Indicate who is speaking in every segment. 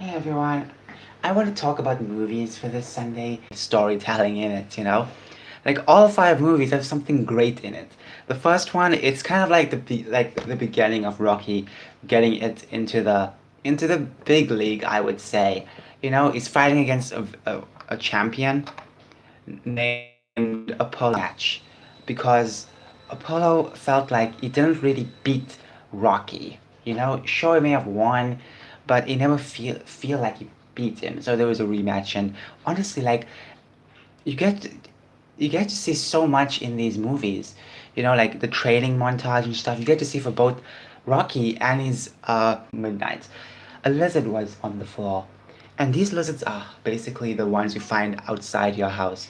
Speaker 1: Hey everyone, I want to talk about movies for this Sunday. Storytelling in it. Like all five movies have something great in it. The first one, it's kind of like the beginning of Rocky, getting it into the big league, I would say. He's fighting against a champion named Apollo match because Apollo felt like he didn't really beat Rocky. Sure he may have won, but he never feel like he beat him. So there was a rematch, and honestly, like you get you get to see so much in these movies. Like the training montage and stuff. You get to see for both Rocky and his Midnight. A lizard was on the floor, and these lizards are basically the ones you find outside your house.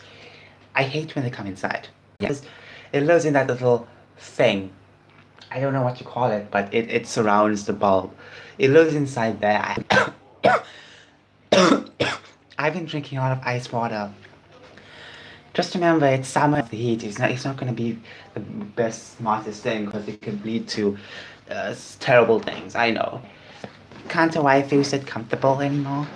Speaker 1: I hate when they come inside. Yes, it lives in that little thing. I don't know what you call it, but it surrounds the bulb. It lives inside there. I've been drinking a lot of ice water. Just remember, it's summer. The heat. It's not going to be the best, smartest thing because it could lead to terrible things. I know. Can't a waifu sit comfortable anymore?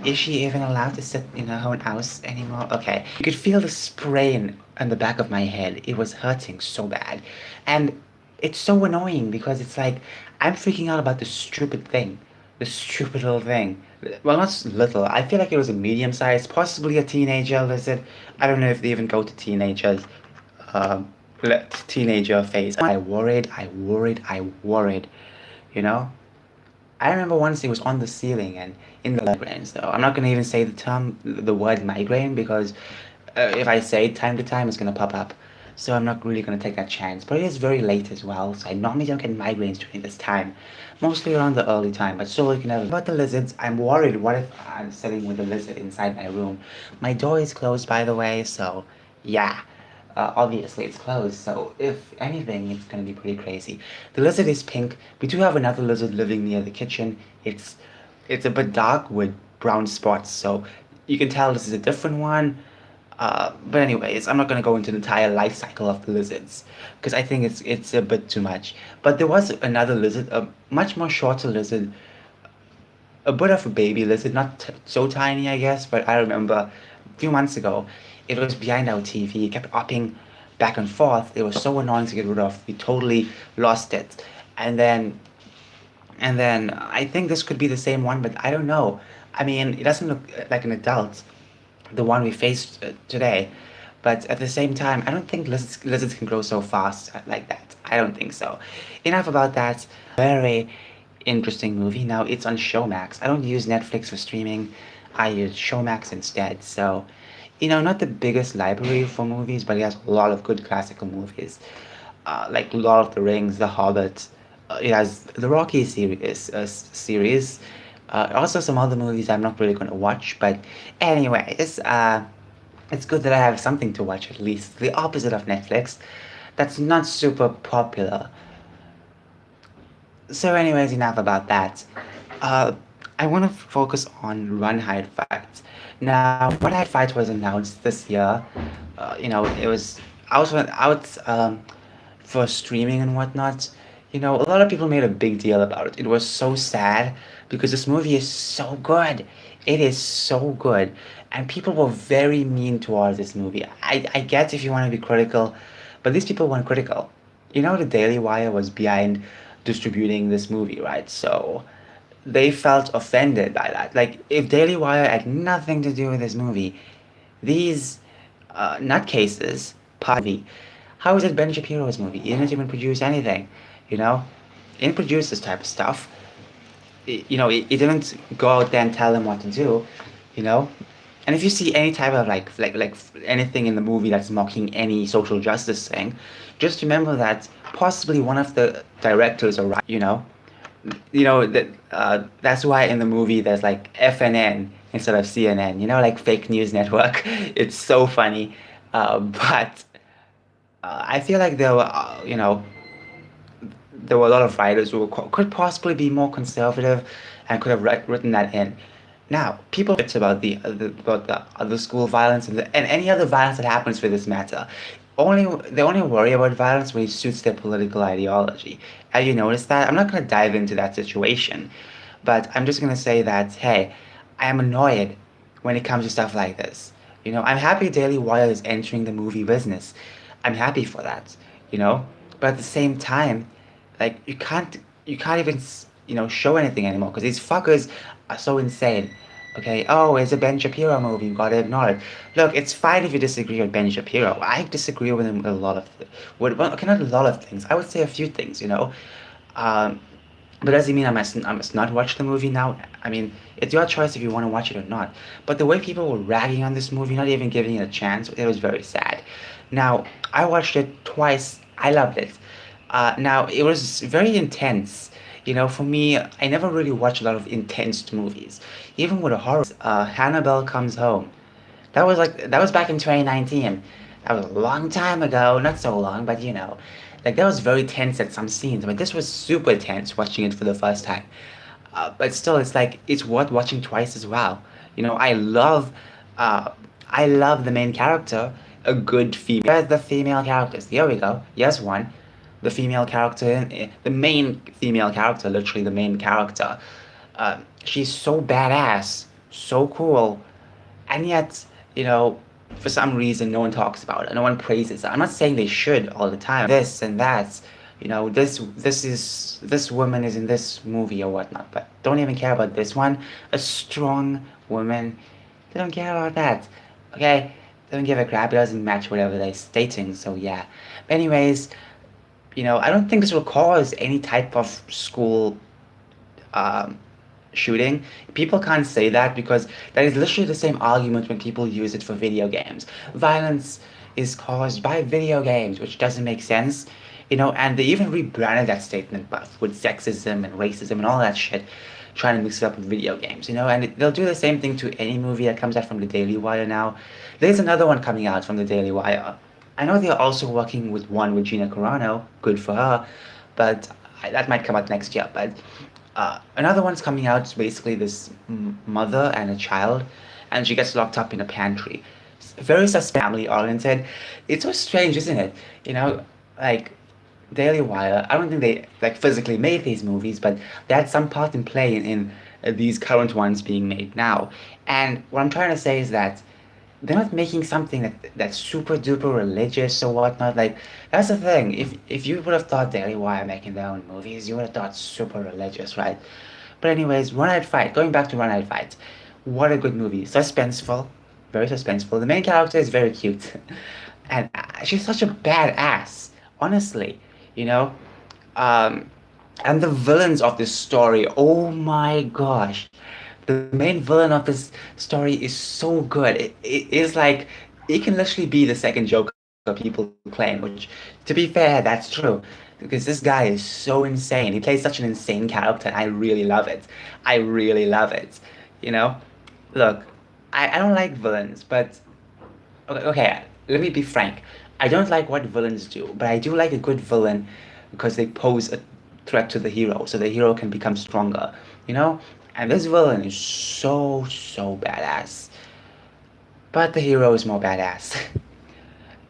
Speaker 1: Is she even allowed to sit in her own house anymore? Okay. You could feel the sprain on the back of my head. It was hurting so bad. And it's so annoying because it's like I'm freaking out about this stupid thing. This stupid little thing. Well, not little. I feel like it was a medium size, possibly a teenager lizard. I don't know if they even go to teenagers. Um, Teenager phase. I worried. You know? I remember once it was on the ceiling and in the migraines though. I'm not gonna even say the word migraine because if I say it time to time, it's gonna pop up. So I'm not really gonna take that chance. But it is very late as well, so I normally don't get migraines during this time. Mostly around the early time, but still you can have. About the lizards, I'm worried. What if I'm sitting with a lizard inside my room? My door is closed, by the way, so yeah. Obviously it's closed, so if anything, it's gonna be pretty crazy. The lizard is pink. We do have another lizard living near the kitchen. It's a bit dark with brown spots, so you can tell this is a different one. But anyways, I'm not gonna go into the entire life cycle of the lizards because I think it's a bit too much. But there was another lizard, a much more shorter lizard, a bit of a baby lizard, not so tiny, I guess, but I remember a few months ago, it was behind our TV. It kept hopping back and forth. It was so annoying to get rid of. We totally lost it. And then, and then I think this could be the same one, but I don't know. I mean, it doesn't look like an adult, the one we faced today. But at the same time, I don't think lizards can grow so fast like that. I don't think so. Enough about that. Very interesting movie. Now it's on Showmax. I don't use Netflix for streaming. I use Showmax instead. So, not the biggest library for movies, but it has a lot of good classical movies. Like Lord of the Rings, The Hobbit. It has the Rocky series. Also some other movies I'm not really going to watch, but anyways, it's good that I have something to watch at least. The opposite of Netflix, that's not super popular. So, anyways, enough about that. Uh, I want to focus on Run Hide Fight. Now, Run Hide Fight was announced this year. It was out for streaming and whatnot. A lot of people made a big deal about it. It was so sad because this movie is so good. It is so good, and people were very mean towards this movie. I get if you want to be critical, but these people weren't critical. The Daily Wire was behind distributing this movie, right? So they felt offended by that. Like, if Daily Wire had nothing to do with this movie, these nutcases, pardon me, how is it Ben Shapiro's movie? He didn't even produce anything, you know? He didn't produce this type of stuff. He didn't go out there and tell them what to do, you know? And if you see any type of like anything in the movie that's mocking any social justice thing, just remember that possibly one of the directors are right. That's why in the movie there's like FNN instead of CNN. Like fake news network. It's so funny, but I feel like there were a lot of writers who could possibly be more conservative and could have written that in. Now, people bitch about the other school violence and any other violence that happens for this matter. They only worry about violence when it suits their political ideology. Have you noticed that? I'm not gonna dive into that situation, But I'm just gonna say that, hey, I am annoyed when it comes to stuff like this. I'm happy Daily Wire is entering the movie business. I'm happy for that, you know. But at the same time, like you can't even show anything anymore because these fuckers are so insane. Okay, oh, it's a Ben Shapiro movie. You gotta ignore it. Look, it's fine if you disagree with Ben Shapiro. I disagree with him with a lot of, well, okay, not a lot of things. I would say a few things. Um, but does it mean I must not watch the movie now? I mean, it's your choice if you want to watch it or not. But the way people were ragging on this movie, not even giving it a chance, it was very sad. Now, I watched it twice. I loved it. Now, it was very intense. For me, I never really watch a lot of intense movies. Even with a horror, Hannibal Comes Home. That was back in 2019. That was a long time ago, not so long, but like that was very tense at some scenes. But this was super tense watching it for the first time. But still, it's like it's worth watching twice as well. Uh, I love the main character, a good female. Where's the female characters? Here we go. Yes, one. The female character, the main female character, literally the main character. She's so badass, so cool, and yet, you know, for some reason, no one talks about it. No one praises it. I'm not saying they should all the time. This and that, this woman is in this movie or whatnot, but don't even care about this one. A strong woman. They don't care about that. Okay? They don't give a crap. It doesn't match whatever they're stating. So yeah. But anyways, I don't think this will cause any type of school um, shooting. People can't say that because that is literally the same argument when people use it for video games. Violence is caused by video games, which doesn't make sense. And they even rebranded that statement but with sexism and racism and all that shit, trying to mix it up with video games, and they'll do the same thing to any movie that comes out from the Daily Wire now. There's another one coming out from the Daily Wire. I know they're also working with one with Gina Carano, good for her, but that might come out next year. But another one's coming out. It's basically this mother and a child, and she gets locked up in a pantry. Very family oriented. It's so strange, isn't it? Like Daily Wire. I don't think they like physically made these movies, but they had some part in play in these current ones being made now. And what I'm trying to say is that they're not making something that's super duper religious or whatnot. Like that's the thing. If you would have thought Daily Wire making their own movies, you would have thought super religious, right? But anyways, One Night Fight. Going back to One Night Fight, what a good movie. Suspenseful, very suspenseful. The main character is very cute, and she's such a badass. Honestly, you know. Um, and the villains of this story. Oh my gosh, the main villain of this story is so good. It is like it can literally be the second Joker people claim, which to be fair, that's true. Because this guy is so insane. He plays such an insane character, and I really love it. I really love it. You know? Look, I don't like villains, but okay, let me be frank. I don't like what villains do, but I do like a good villain because they pose a threat to the hero, so the hero can become stronger, you know? And this villain is so, so badass. But the hero is more badass.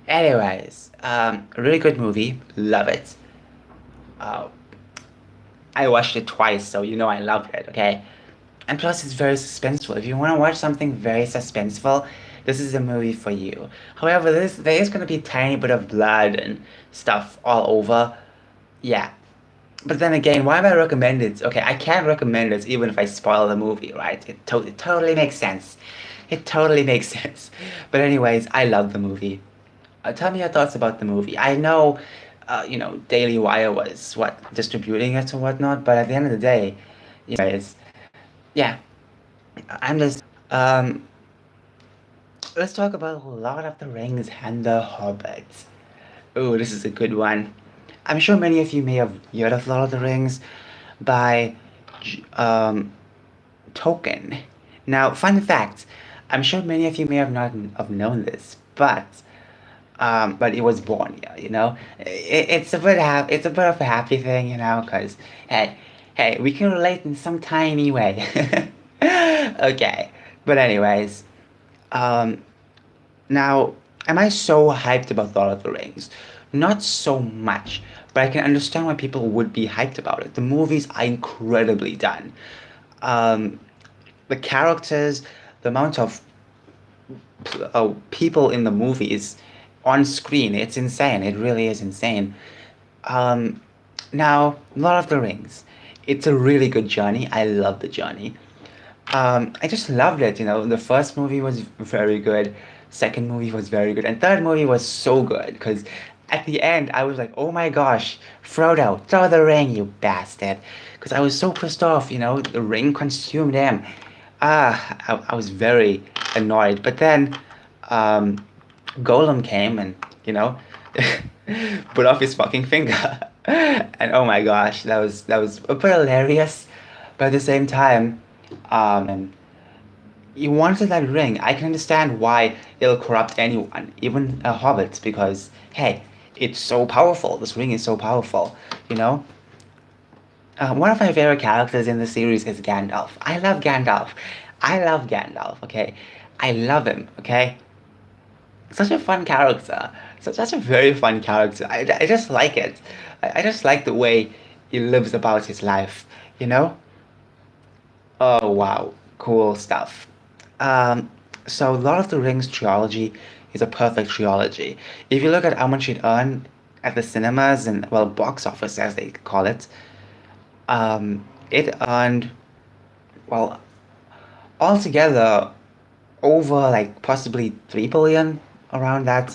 Speaker 1: Anyways, a really good movie. Love it. Uh, I watched it twice, so I loved it, okay? And plus, it's very suspenseful. If you want to watch something very suspenseful, this is a movie for you. However, there is going to be a tiny bit of blood and stuff all over. Yeah. But then again, why would I recommend it? Okay, I can't recommend it even if I spoil the movie, right? It totally makes sense. It totally makes sense. But anyways, I love the movie. Tell me your thoughts about the movie. I know, Daily Wire was what distributing it or whatnot, but at the end of the day, it's yeah. I'm just let's talk about Lord of the Rings and the Hobbit. Oh, this is a good one. I'm sure many of you may have heard of Lord of the Rings by um, Tolkien. Now, fun fact, I'm sure many of you may have not have known this, but it was born here, it's a bit of a happy thing, because hey, we can relate in some tiny way. Okay, but anyways, um, now, am I so hyped about Lord of the Rings? Not so much, but I can understand why people would be hyped about it. The movies are incredibly done. Um, the characters, the amount of people in the movies on screen, it's insane. It really is insane. Um, Now, Lord of the Rings. It's a really good journey. I love the journey. I just loved it. The first movie was very good, second movie was very good, and third movie was so good because at the end I was like, oh my gosh, Frodo, throw the ring, you bastard! Because I was so pissed off. The ring consumed him. I was very annoyed. But then, um, Golem came and you know, put off his fucking finger, and oh my gosh, that was a bit hilarious, but at the same time, and you wanted that ring. I can understand why it'll corrupt anyone, even a hobbit, because hey, it's so powerful. This ring is so powerful, you know. One of my favorite characters in the series is Gandalf. I love Gandalf. I love Gandalf. Okay, I love him. Okay, such a fun character. Such a very fun character. I just like it. I just like the way he lives about his life, you know? Oh, wow. Cool stuff. Um, so Lord of the Rings trilogy is a perfect trilogy. If you look at how much it earned at the cinemas and, well, box office as they call it, it earned, well, altogether over like possibly 3 billion around that.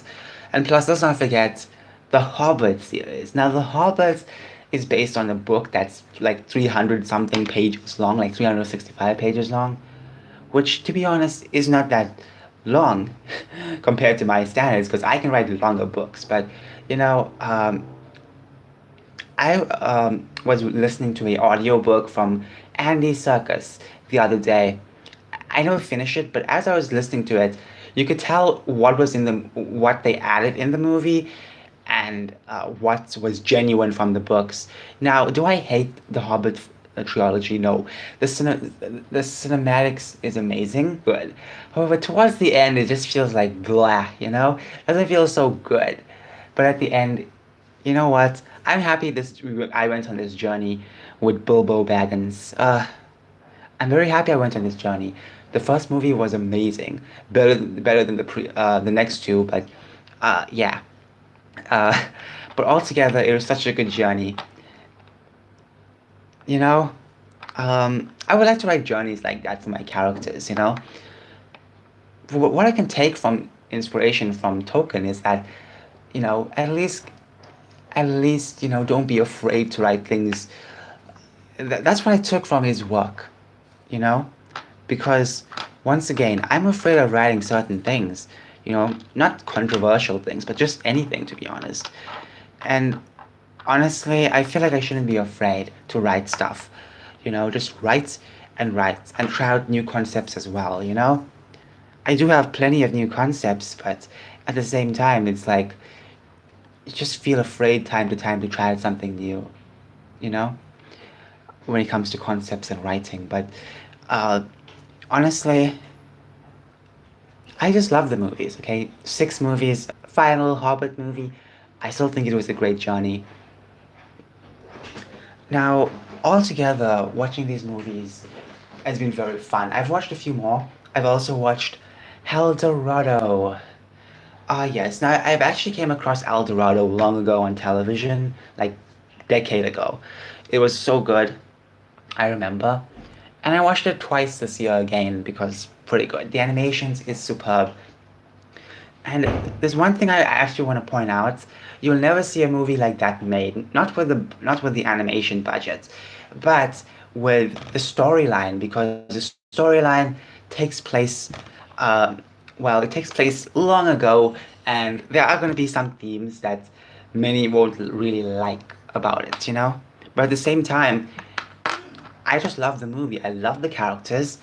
Speaker 1: And plus, let's not forget the Hobbit series. Now, the Hobbit is based on a book that's like 300 something pages long, like 365 pages long, which, to be honest, is not that long compared to my standards because I can write longer books. But, you know, I was listening to a audiobook from Andy Serkis the other day. I never finished it, but as I was listening to it, you could tell what they added in the movie, and what was genuine from the books. Now, do I hate the Hobbit trilogy? No, the cinematics is amazing, good. However, towards the end, it just feels like blah. Doesn't feel so good. But at the end, you know what? I'm happy I went on this journey with Bilbo Baggins. I'm very happy I went on this journey. The first movie was amazing, better than the next two, but yeah. Uh, but altogether, it was such a good journey. You know, I would like to write journeys like that for my characters. What I can take from inspiration from Tolkien is that, at least, don't be afraid to write things. That's what I took from his work. You know, because once again, I'm afraid of writing certain things. Not controversial things, but just anything, to be honest. And honestly, I feel like I shouldn't be afraid to write stuff. Just write and try out new concepts as well. I do have plenty of new concepts, but at the same time, it's like you just feel afraid time to time to try out something new, you know, when it comes to concepts and writing. But uh, honestly, I just love the movies, okay? 6 movies, final Hobbit movie. I still think it was a great journey. Now, altogether, watching these movies has been very fun. I've watched a few more. I've also watched El Dorado. Ah, yes. Now, I've actually came across El Dorado long ago on television, like decade ago. It was so good, I remember. And I watched it twice this year again because pretty good. The animations is superb. And there's one thing I actually want to point out. You'll never see a movie like that made, not with the animation budget, but with the storyline, because the storyline takes place, uh, well, it takes place long ago, and there are going to be some themes that many won't really like about it. But at the same time, I just love the movie. I love the characters.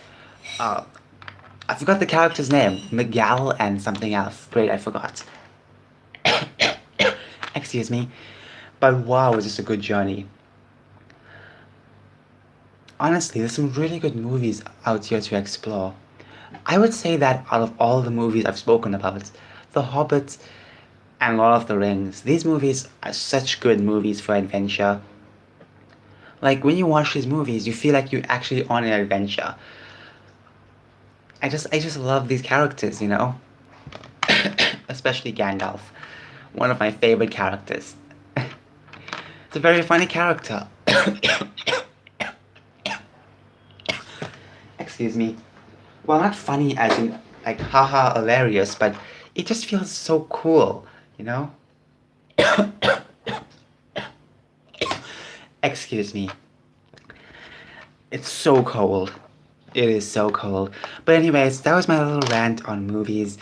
Speaker 1: Uh, I forgot the character's name. Miguel and something else. Great, I forgot. Excuse me. But wow, was this a good journey. Honestly, there's some really good movies out here to explore. I would say that out of all the movies I've spoken about, The Hobbit and Lord of the Rings, these movies are such good movies for adventure. Like when you watch these movies, you feel like you're actually on an adventure. I just love these characters, you know? Especially Gandalf, one of my favorite characters. It's a very funny character. Excuse me. Well, not funny as in like haha hilarious, but it just feels so cool, you know? Excuse me. It's so cold. It is so cold. But anyways, that was my little rant on movies.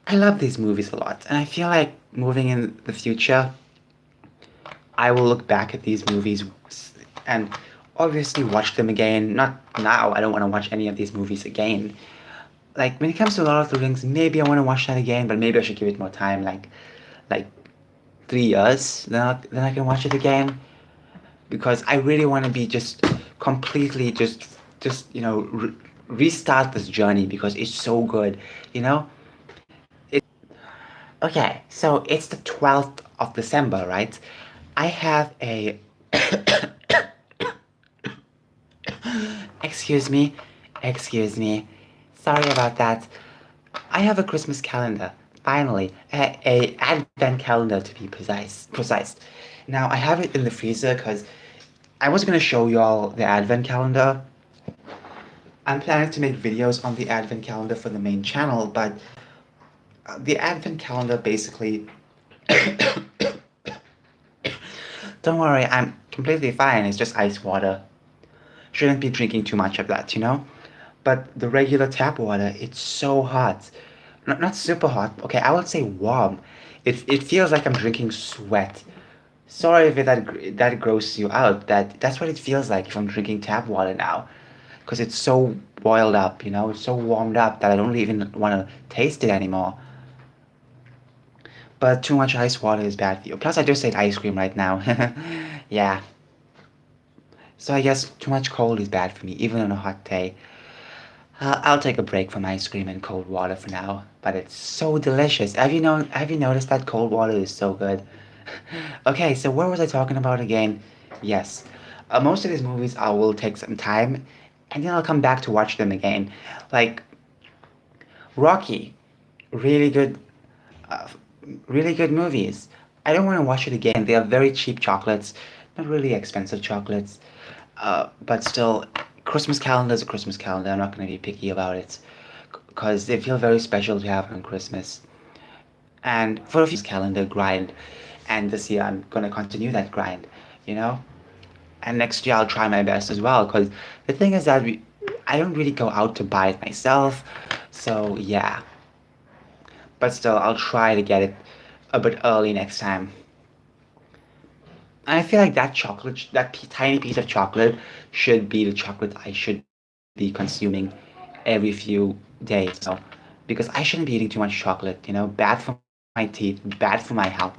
Speaker 1: I love these movies a lot, and I feel like moving in the future, I will look back at these movies and obviously watch them again. Not now, I don't want to watch any of these movies again. Like when it comes to Lord of the Rings, maybe I want to watch that again, but maybe I should give it more time, like 3 years. Then I can watch it again because I really want to be just completely just restart this journey because it's so good, you know. Okay, so it's the 12th of December, right? I have a excuse me, excuse me. Sorry about that. I have a Christmas calendar. Finally, a advent calendar to be precise. Now I have it in the freezer because I was gonna show y'all the advent calendar. I'm planning to make videos on the advent calendar for the main channel, but the advent calendar basically. Don't worry, I'm completely fine. It's just ice water. Shouldn't be drinking too much of that, you know? But the regular tap water, it's so hot. Not super hot. Okay, I would say warm. It feels like I'm drinking sweat. Sorry if that grosses you out. That's what it feels like if I'm drinking tap water now, because it's so boiled up, you know? It's so warmed up that I don't even want to taste it anymore. But too much ice water is bad for you. Plus, I just ate ice cream right now. Yeah. So I guess too much cold is bad for me, even on a hot day. I'll take a break from ice cream and cold water for now, but it's so delicious. Have you noticed that cold water is so good? Okay, so what was I talking about again? Yes. Most of these movies I will take some time and then I'll come back to watch them again. Like Rocky, really good uh, really good movies. I don't want to watch it again. They are very cheap chocolates, not really expensive chocolates, but still, Christmas calendar is a Christmas calendar. I'm not going to be picky about it because they feel very special to have on Christmas. And for a few calendar grind, and this year I'm going to continue that grind, you know. And next year I'll try my best as well because the thing is that I don't really go out to buy it myself, so yeah. But still, I'll try to get it a bit early next time. I feel like that chocolate, tiny piece of chocolate, should be the chocolate I should be consuming every few days. So, because I shouldn't be eating too much chocolate, you know, bad for my teeth, bad for my health.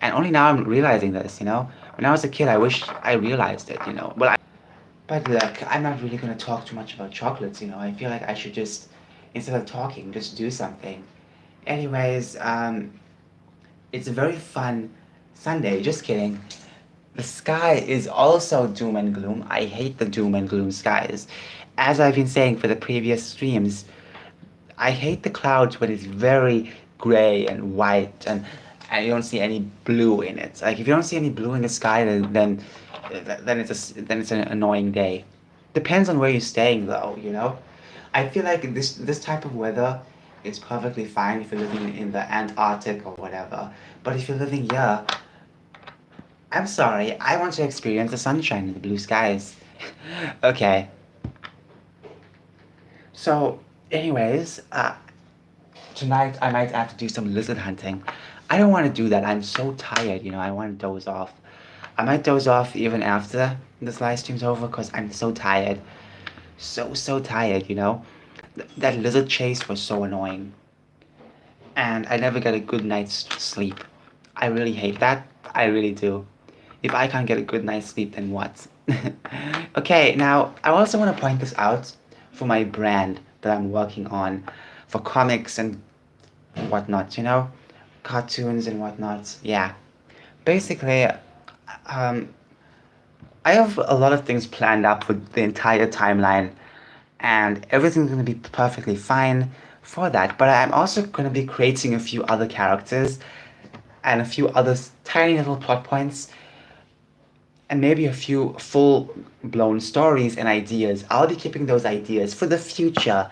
Speaker 1: And only now I'm realizing this, you know. When I was a kid, I wish I realized it, you know. But look, I'm not really gonna talk too much about chocolates, you know. I feel like I should just, instead of talking, just do something. Anyways, it's a very fun Sunday. Just kidding. The sky is also doom and gloom. I hate the doom and gloom skies. As I've been saying for the previous streams, I hate the clouds when it's very gray and white and you don't see any blue in it. Like if you don't see any blue in the sky, then it's an annoying day. Depends on where you're staying though, you know. I feel like this type of weather is perfectly fine if you're living in the Antarctic or whatever. But if you're living here, I'm sorry, I want to experience the sunshine and the blue skies. Okay, so, anyways, tonight I might have to do some lizard hunting. I don't want to do that. I'm so tired, you know. I want to doze off. I might doze off even after this live stream's over because I'm so tired. So tired, you know. That lizard chase was so annoying. And I never get a good night's sleep. I really hate that. I really do. If I can't get a good night's sleep, then what? Okay, now I also want to point this out for my brand that I'm working on for comics and whatnot, you know? Cartoons and whatnot. Yeah. Basically, um, I have a lot of things planned up for the entire timeline, and everything's gonna be perfectly fine for that. But I'm also gonna be creating a few other characters and a few other tiny little plot points and maybe a few full blown stories and ideas. I'll be keeping those ideas for the future.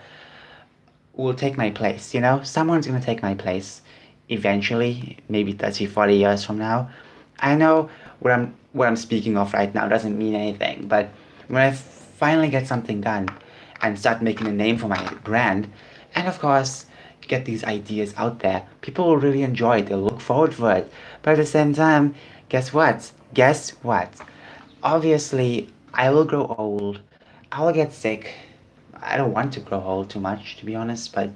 Speaker 1: Will take my place, you know? Someone's gonna take my place eventually, maybe 30, 40 years from now. I know what I'm speaking of right now doesn't mean anything, but when I finally get something done and start making a name for my brand, and of course get these ideas out there, people will really enjoy it. They'll look forward for it. But at the same time, guess what? Guess what? Obviously, I will grow old. I will get sick. I don't want to grow old too much, to be honest, but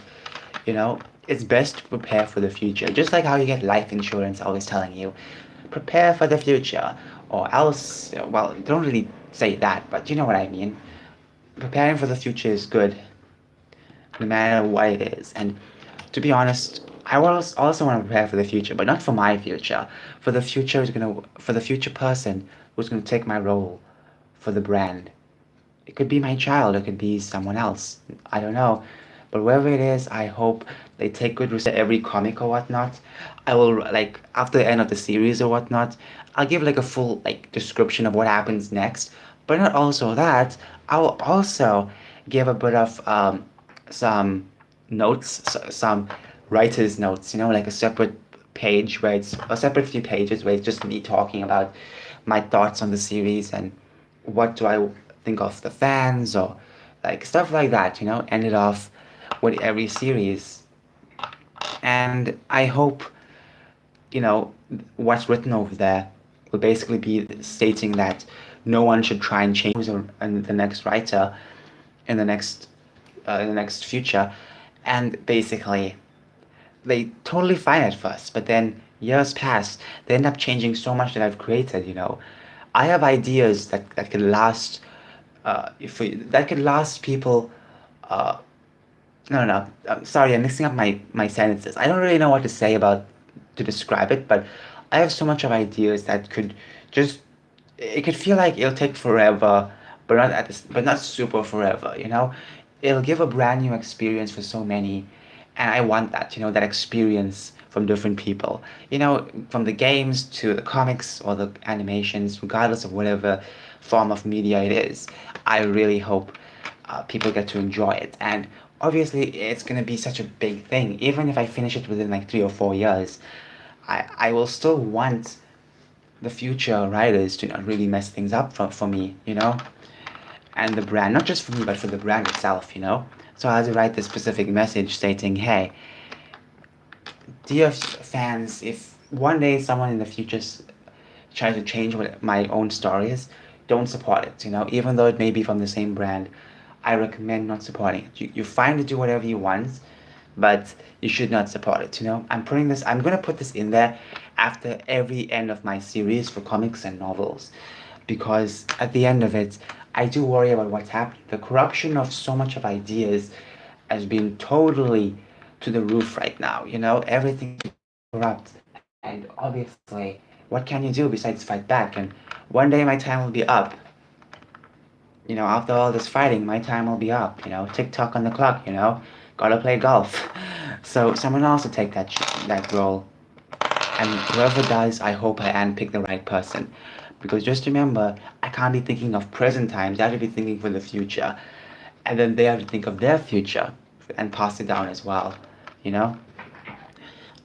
Speaker 1: you know, it's best to prepare for the future. Just like how you get life insurance always telling you, prepare for the future, or else, well, they don't really say that, but you know what I mean. Preparing for the future is good, no matter what it is. And to be honest, I also want to prepare for the future, but not for my future. For the future person who's gonna take my role for the brand. It could be my child, it could be someone else. I don't know. But wherever it is, I hope they take good respect every comic or whatnot. I will like after the end of the series or whatnot, I'll give like a full like description of what happens next. But not also that, I'll also give a bit of some notes, some writer's notes, you know, like a separate page where it's a separate few pages where it's just me talking about my thoughts on the series and what do I think of the fans or like stuff like that, you know, ended off with every series. And I hope, you know, what's written over there will basically be stating that no one should try and change the next writer in the next future. And basically, they totally fine at first, but then years pass. They end up changing so much that I've created, you know. I have ideas that could last that could last people uh, no, no, no. Sorry, I'm mixing up my sentences. I don't really know what to say about to describe it, but I have so much of ideas that could just it could feel like it'll take forever, but not super forever, you know? It'll give a brand new experience for so many, and I want that, you know, that experience from different people. You know, from the games to the comics or the animations, regardless of whatever form of media it is. I really hope people get to enjoy it. And obviously, it's going to be such a big thing. Even if I finish it within like 3 or 4 years, I will still want the future writers to not really mess things up for me, you know? And the brand, not just for me, but for the brand itself, you know? So I had to write this specific message stating, hey, dear fans, if one day someone in the future tries to change what my own story is, don't support it, you know? Even though it may be from the same brand, I recommend not supporting it. You're fine to do whatever you want, but you should not support it, you know? I'm gonna put this in there after every end of my series for comics and novels, because at the end of it, I do worry about what's happening. The corruption of so much of ideas has been totally to the roof right now, you know? Everything is corrupt, and obviously, what can you do besides fight back? And one day my time will be up. You know, after all this fighting, my time will be up. You know, tick tock on the clock. You know, gotta play golf. So someone else will take that role, and whoever does, I hope I handpick the right person, because just remember, I can't be thinking of present times. I have to be thinking for the future, and then they have to think of their future and pass it down as well. You know,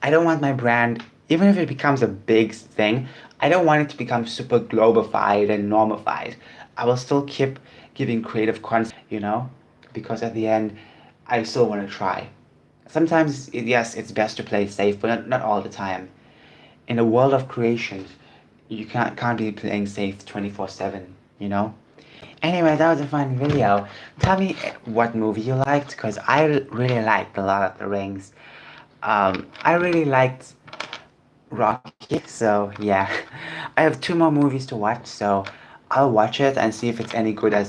Speaker 1: I don't want my brand, even if it becomes a big thing, I don't want it to become super globified and normified. I will still keep giving creative content, you know, because at the end, I still want to try. Sometimes, yes, it's best to play safe, but not all the time. In a world of creation, you can't be playing safe 24/7, you know? Anyway, that was a fun video. Tell me what movie you liked, because I really liked The Lord of the Rings. I really liked Rocky, so yeah. I have two more movies to watch, so I'll watch it and see if it's any good as